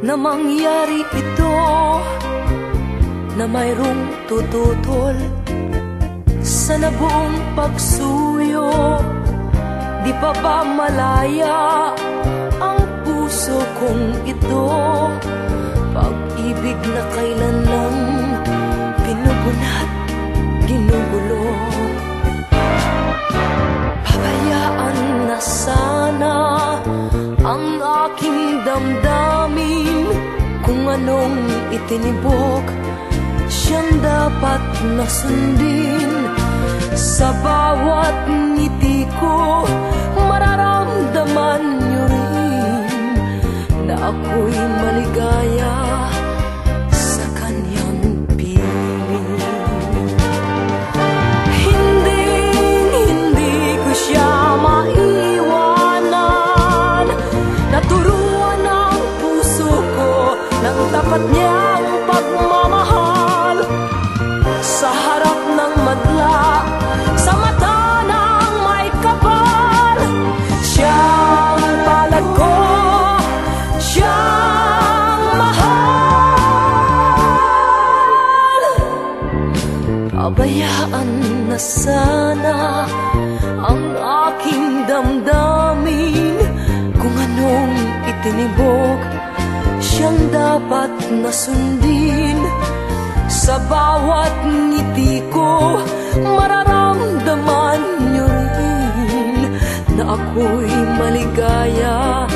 na mangyari ito, na mayroong tututol sa nabuong pagsuyo. Di pa ba malaya ang puso kong ito? Pag-ibig na kailan lang binubunat, ginugulo. Pabayaan na sana ang aking damdamin. Kung anong itinibok, siyang dapat na sundin. Sa bawat ngiti ko, mararamdaman niyo rin na ako'y maligaya sa kanyang piling. Hindi ko siya maiwanan. Naturuan ang puso ko ng tapat niyang pagmamahal. Sa harap ng madla, sa mata ng may kapal, siyang palad ko, siyang mahal. Pabayaan na sana ang aking damdamin. Kung anong itinibok, siyang dapat na sundin. Sa bawat ngiti ko, mararamdaman niyo rin na ako'y maligaya